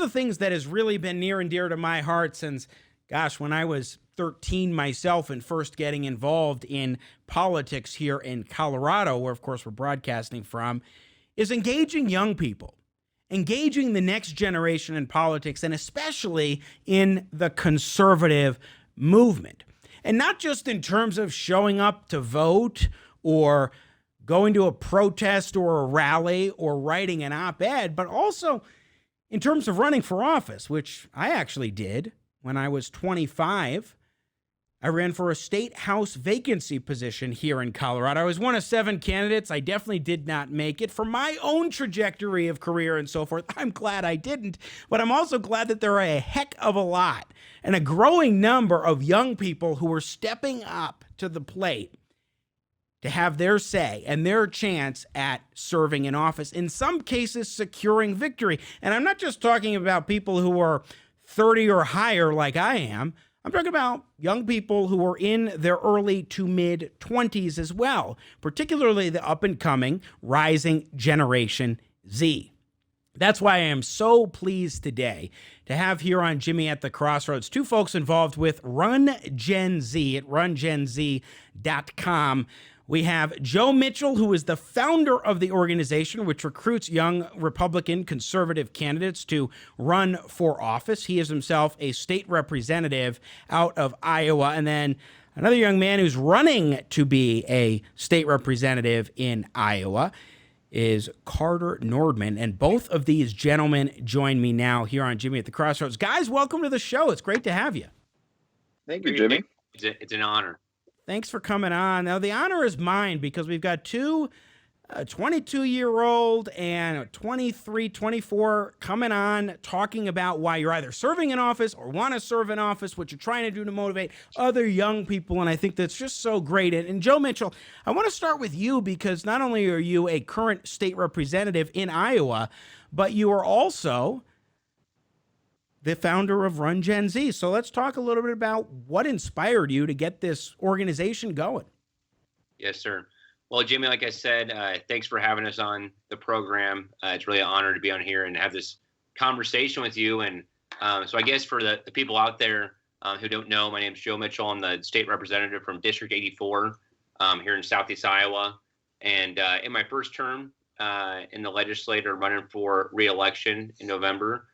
the things that has really been near and dear to my heart since, gosh, when I was 13 myself and first getting involved in politics here in Colorado, where of course we're broadcasting from, is engaging young people, engaging the next generation in politics, and especially in the conservative movement. And not just in terms of showing up to vote or going to a protest or a rally or writing an op-ed, but also in terms of running for office, which I actually did when I was 25. I ran for a state house vacancy position here in Colorado. I was one of 7 candidates. I definitely did not make it. For my own trajectory of career and so forth, I'm glad I didn't, but I'm also glad that there are a heck of a lot and a growing number of young people who are stepping up to the plate to have their say and their chance at serving in office, in some cases securing victory. And I'm not just talking about people who are 30 or higher like I am. I'm talking about young people who are in their early to mid 20s as well, particularly the up-and-coming rising Generation Z. That's why I am so pleased today to have here on Jimmy at the Crossroads 2 folks involved with Run GenZ at rungenz.com. We have Joe Mitchell, who is the founder of the organization, which recruits young Republican conservative candidates to run for office. He is himself a state representative out of Iowa. And then another young man who's running to be a state representative in Iowa is Carter Nordman. And both of these gentlemen join me now here on Jimmy at the Crossroads. Guys, welcome to the show. It's great to have you. Thank you, Jimmy. It's an honor. Thanks for coming on. Now, the honor is mine because we've got two 22-year-old and a 23, 24 coming on talking about why you're either serving in office or want to serve in office, what you're trying to do to motivate other young people, and I think that's just so great. And Joe Mitchell, I want to start with you because not only are you a current state representative in Iowa, but you are also the founder of Run GenZ. So let's talk a little bit about what inspired you to get this organization going. Yes, sir. Well, Jimmy, like I said, thanks for having us on the program. It's really an honor to be on here and have this conversation with you. And so I guess for the people out there who don't know, my name is Joe Mitchell. I'm the state representative from District 84 here in Southeast Iowa. And in my first term in the legislature, running for re-election in November,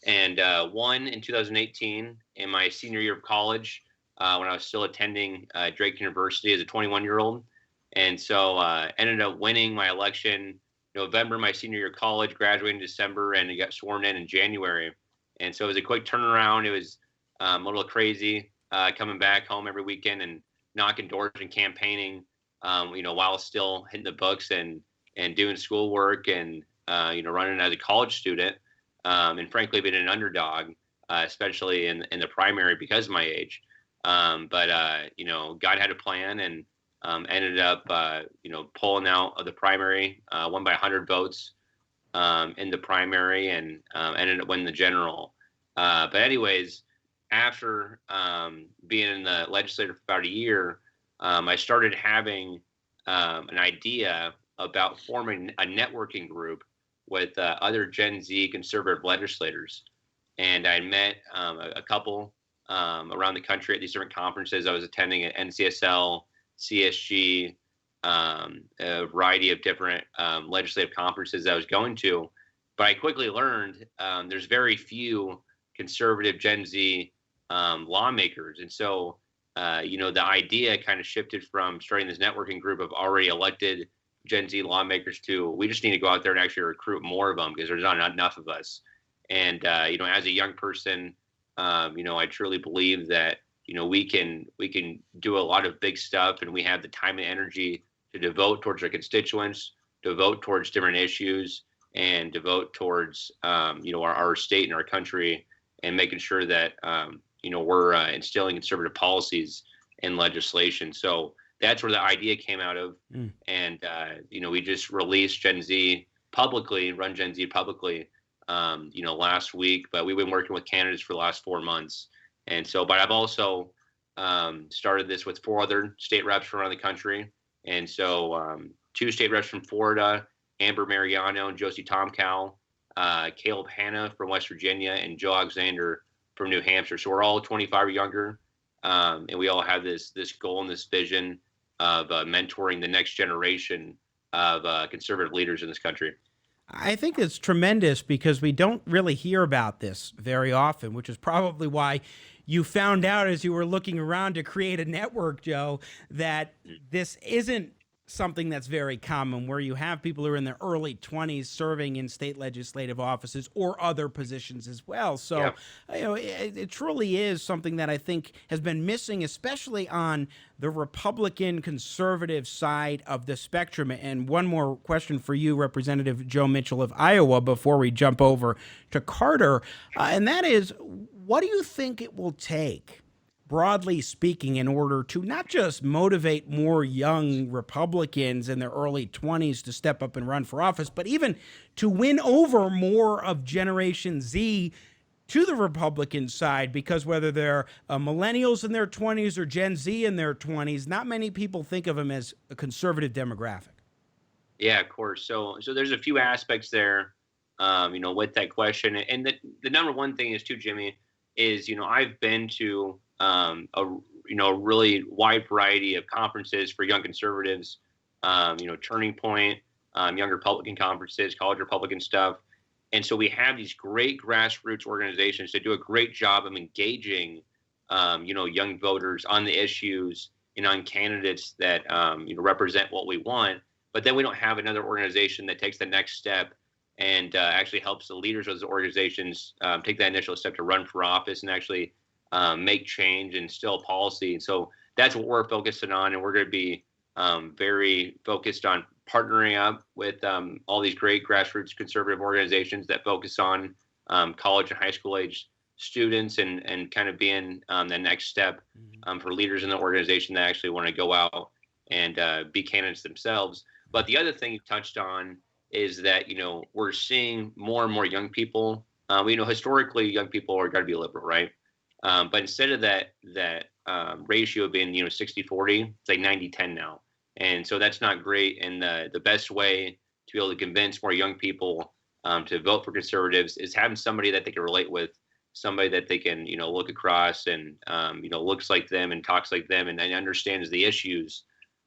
and won in 2018 in my senior year of college when I was still attending Drake University as a 21-year-old. And so ended up winning my election November, my senior year of college, graduated in December, and got sworn in January. And so it was a quick turnaround. It was a little crazy coming back home every weekend and knocking doors and campaigning, while still hitting the books and doing schoolwork and, running as a college student. And frankly, being an underdog, especially in the primary because of my age. But God had a plan and ended up, pulling out of the primary, won by 100 votes in the primary and ended up winning the general. But anyways, after being in the legislature for about a year, I started having an idea about forming a networking group with other Gen Z conservative legislators. And I met a couple around the country at these different conferences I was attending at NCSL, CSG, a variety of different legislative conferences I was going to. But I quickly learned there's very few conservative Gen Z lawmakers. And so, the idea kind of shifted from starting this networking group of already elected Gen Z lawmakers to we just need to go out there and actually recruit more of them because there's not enough of us. And, as a young person, I truly believe that, we can do a lot of big stuff and we have the time and energy to devote towards our constituents, devote towards different issues and devote towards, our state and our country and making sure that, we're instilling conservative policies in legislation. So that's where the idea came out of. And, we just released Gen Z publicly, Run GenZ publicly, last week, but we've been working with candidates for the last 4 months. And so, but I've also started this with 4 other state reps from around the country. And so 2 state reps from Florida, Amber Mariano and Josie Tomcow, Caleb Hanna from West Virginia, and Joe Alexander from New Hampshire. So we're all 25 or younger, and we all have this goal and this vision of mentoring the next generation of conservative leaders in this country. I think it's tremendous because we don't really hear about this very often, which is probably why you found out as you were looking around to create a network, Joe, that this isn't something that's very common, where you have people who are in their early 20s serving in state legislative offices or other positions as well. So, it truly is something that I think has been missing, especially on the Republican conservative side of the spectrum. And one more question for you, Representative Joe Mitchell of Iowa, before we jump over to Carter, and that is, what do you think it will take, broadly speaking, in order to not just motivate more young Republicans in their early 20s to step up and run for office, but even to win over more of Generation Z to the Republican side? Because whether they're millennials in their 20s or Gen Z in their 20s, not many people think of them as a conservative demographic. Yeah, of course. So there's a few aspects there, with that question. And the number one thing is too, Jimmy, is, I've been to a really wide variety of conferences for young conservatives, Turning Point, young Republican conferences, college Republican stuff. And so we have these great grassroots organizations that do a great job of engaging, young voters on the issues and on candidates that, represent what we want. But then we don't have another organization that takes the next step and actually helps the leaders of those organizations take that initial step to run for office and actually make change and instill policy. And so that's what we're focusing on. And we're going to be very focused on partnering up with all these great grassroots conservative organizations that focus on college and high school age students and kind of being the next step for leaders in the organization that actually want to go out and be candidates themselves. But the other thing you touched on is that, we're seeing more and more young people. Historically, young people are going to be liberal, right? But instead of that ratio being, 60-40, it's like 90-10 now. And so that's not great. And the best way to be able to convince more young people to vote for conservatives is having somebody that they can relate with, somebody that they can, look across and, looks like them and talks like them and understands the issues,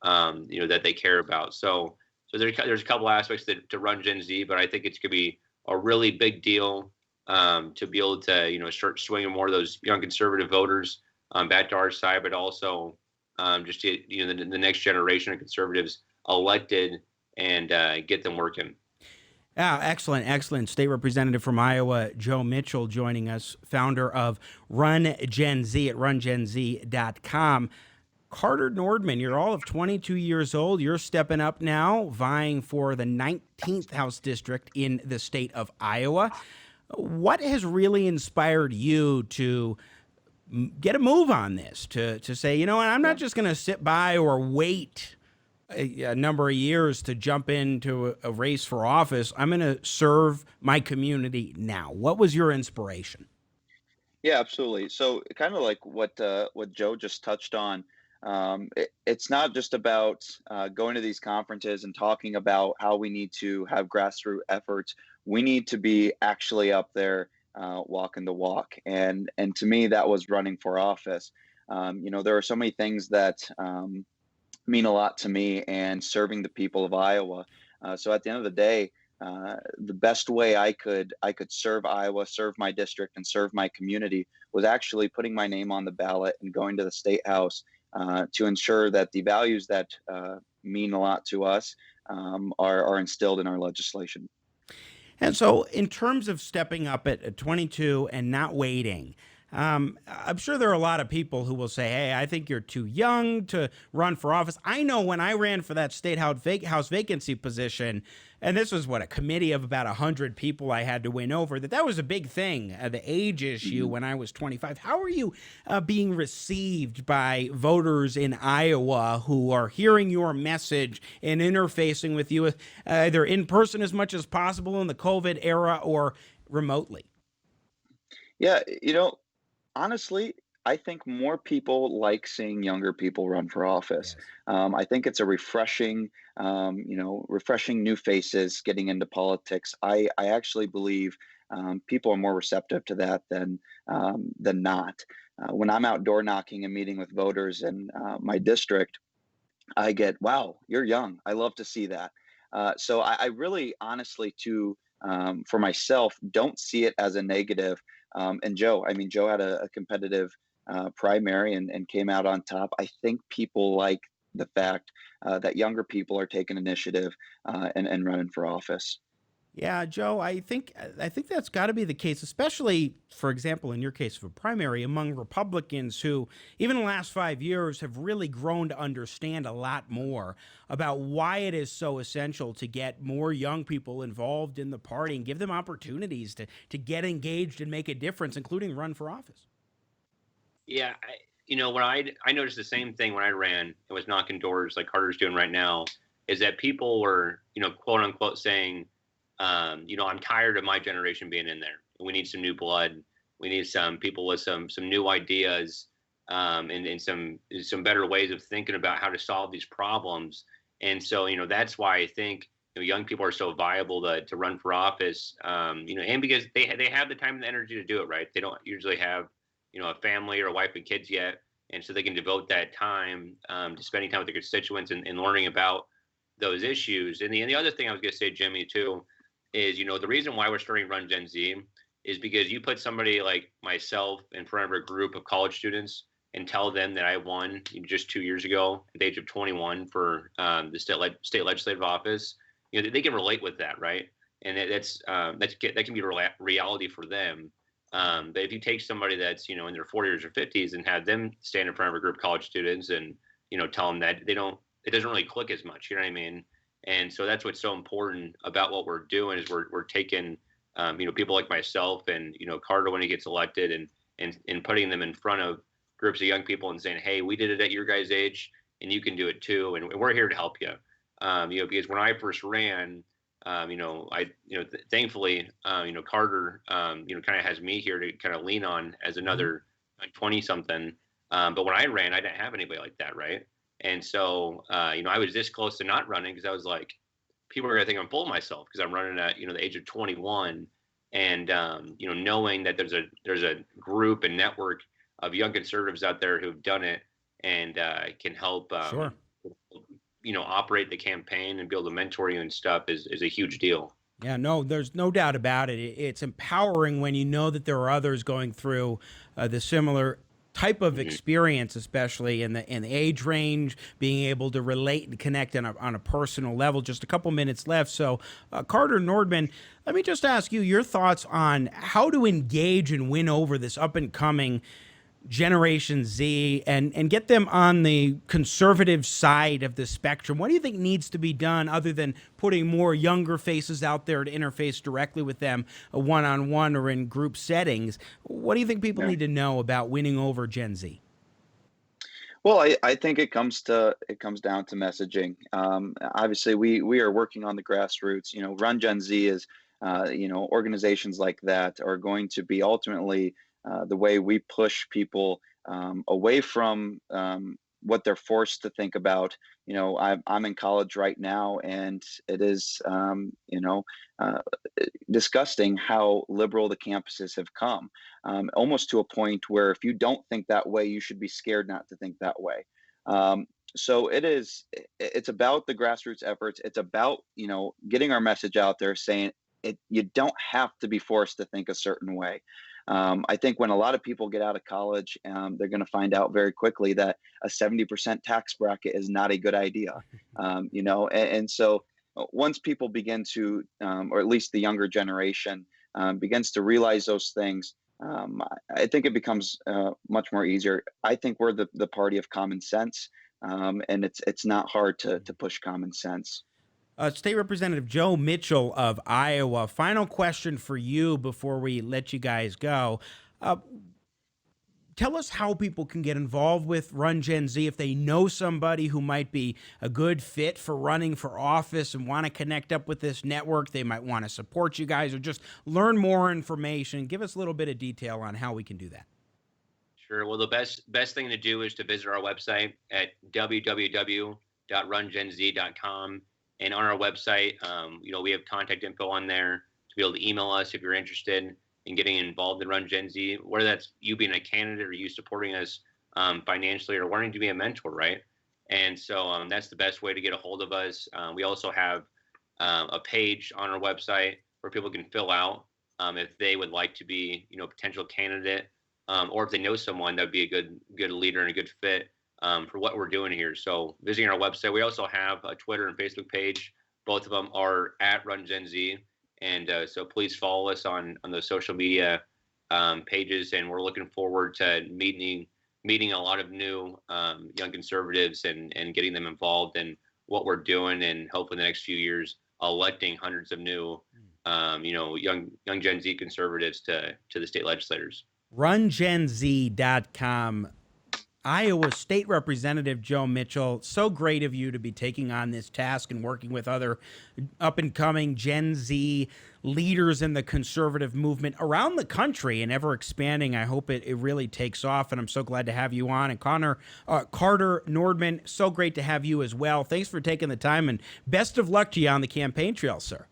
that they care about. So there's a couple aspects to Run Gen Z, but I think it's going to be a really big deal to be able to, start swinging more of those young conservative voters back to our side, but also just to, the next generation of conservatives elected and get them working. Excellent. State Representative from Iowa, Joe Mitchell, joining us, founder of Run Gen Z at rungenz.com. Carter Nordman, you're all of 22 years old. You're stepping up now, vying for the 19th House District in the state of Iowa. What has really inspired you to get a move on this, to say, I'm not just going to sit by or wait a number of years to jump into a race for office. I'm going to serve my community now. What was your inspiration? Yeah, absolutely. So kind of like what Joe just touched on, it's not just about going to these conferences and talking about how we need to have grassroots efforts. We need to be actually up there walking the walk. And to me, that was running for office. There are so many things that mean a lot to me and serving the people of Iowa. So at the end of the day, the best way I could serve Iowa, serve my district, and serve my community was actually putting my name on the ballot and going to the state house to ensure that the values that mean a lot to us are instilled in our legislation. And so in terms of stepping up at 22 and not waiting, I'm sure there are a lot of people who will say, hey, I think you're too young to run for office. I know when I ran for that state house vacancy position, and this was a committee of about 100 people I had to win over, that was a big thing, the age issue when I was 25. How are you being received by voters in Iowa who are hearing your message and interfacing with you either in person as much as possible in the COVID era or remotely? Yeah, honestly, I think more people like seeing younger people run for office. Yes. I think it's a refreshing, refreshing new faces getting into politics. I actually believe people are more receptive to that than not. When I'm outdoor knocking and meeting with voters in my district, I get, wow, you're young. I love to see that. So I really, honestly, for myself, don't see it as a negative. And Joe, I mean, Joe had a competitive primary and came out on top. I think people like the fact that younger people are taking initiative and running for office. Yeah, Joe, I think that's got to be the case, especially, for example, in your case of a primary among Republicans who, even in the last 5 years, have really grown to understand a lot more about why it is so essential to get more young people involved in the party and give them opportunities to get engaged and make a difference, including run for office. Yeah, when I noticed the same thing when I ran and was knocking doors like Carter's doing right now, is that people were, quote unquote saying, I'm tired of my generation being in there. We need some new blood. We need some people with some new ideas, and some better ways of thinking about how to solve these problems. And so, that's why I think young people are so viable to run for office. And because they have the time and the energy to do it, right? They don't usually have a family or a wife and kids yet, and so they can devote that time to spending time with their constituents and learning about those issues. And the other thing I was going to say, Jimmy, too, is, the reason why we're starting Run Gen Z is because you put somebody like myself in front of a group of college students and tell them that I won just 2 years ago at the age of 21 for the state legislative office. They can relate with that, right? And that can be a reality for them. But if you take somebody that's in their 40s or 50s and have them stand in front of a group of college students and tell them that it doesn't really click as much. You know what I mean? And so that's what's so important about what we're doing is we're taking people like myself and Carter when he gets elected and putting them in front of groups of young people and saying, hey, we did it at your guys' age and you can do it too, and we're here to help you. Because when I first ran, thankfully, Carter, kind of has me here to kind of lean on as another 20 something. But when I ran, I didn't have anybody like that, right? And so, I was this close to not running because I was like, people are going to think I'm full of myself because I'm running at, the age of 21. And, knowing that there's a group and network of young conservatives out there who've done it and can help, Sure. operate the campaign and be able to mentor you and stuff is a huge deal. Yeah, no, there's no doubt about it. It's empowering when you know that there are others going through the similar type of experience, especially in the age range, being able to relate and connect on a personal level. Just a couple minutes left. So, Carter Nordman, let me just ask you your thoughts on how to engage and win over this up and coming Generation Z and get them on the conservative side of the spectrum. What do you think needs to be done other than putting more younger faces out there to interface directly with them one-on-one or in group settings? What do you think people need to know about winning over Gen Z? Well, I think it comes down to messaging. Obviously, we are working on the grassroots. Run Gen Z is, organizations like that are going to be ultimately the way we push people away from what they're forced to think about. I'm in college right now, and it is, disgusting how liberal the campuses have come, almost to a point where if you don't think that way, you should be scared not to think that way. So it's about the grassroots efforts. It's about, getting our message out there saying you don't have to be forced to think a certain way. I think when a lot of people get out of college, they're going to find out very quickly that a 70% tax bracket is not a good idea. And so once people begin to, or at least the younger generation begins to realize those things, I think it becomes much more easier. I think we're the party of common sense, and it's not hard to push common sense. State Representative Joe Mitchell of Iowa. Final question for you before we let you guys go. Tell us how people can get involved with Run Gen Z if they know somebody who might be a good fit for running for office and want to connect up with this network. They might want to support you guys or just learn more information. Give us a little bit of detail on how we can do that. Sure. Well, the best thing to do is to visit our website at www.rungenz.com. And on our website, we have contact info on there to be able to email us if you're interested in getting involved in Run GenZ, whether that's you being a candidate or you supporting us financially or wanting to be a mentor, right? And so that's the best way to get a hold of us. We also have a page on our website where people can fill out if they would like to be, a potential candidate, or if they know someone that would be a good leader and a good fit for what we're doing here. So visiting our website, we also have a Twitter and Facebook page. Both of them are at Run GenZ. And so please follow us on those social media pages. And we're looking forward to meeting a lot of new young conservatives and getting them involved in what we're doing, and hopefully in the next few years electing hundreds of new young Gen Z conservatives to the state legislators. RunGenZ.com. Iowa State Representative Joe Mitchell, so great of you to be taking on this task and working with other up-and-coming Gen Z leaders in the conservative movement around the country and ever expanding. I hope it really takes off, and I'm so glad to have you on. And Carter Nordman, so great to have you as well. Thanks for taking the time, and best of luck to you on the campaign trail, sir.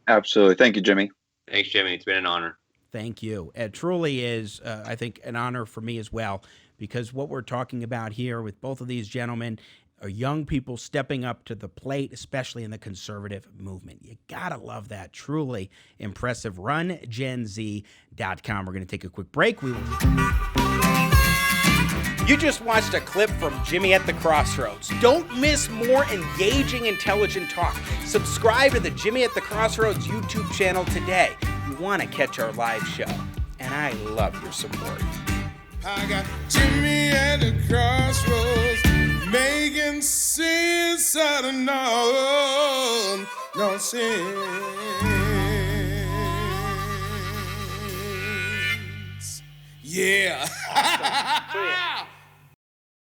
Absolutely. Thank you, Jimmy. Thanks, Jimmy. It's been an honor. Thank you. It truly is, I think, an honor for me as well, because what we're talking about here with both of these gentlemen are young people stepping up to the plate, especially in the conservative movement. You gotta love that. Truly impressive. RunGenZ.com. We're going to take a quick break. You just watched a clip from Jimmy at the Crossroads. Don't miss more engaging, intelligent talk. Subscribe to the Jimmy at the Crossroads YouTube channel today. You want to catch our live show. And I love your support. I got Jimmy at the crossroads, making sense out of no sense. Yeah. Awesome.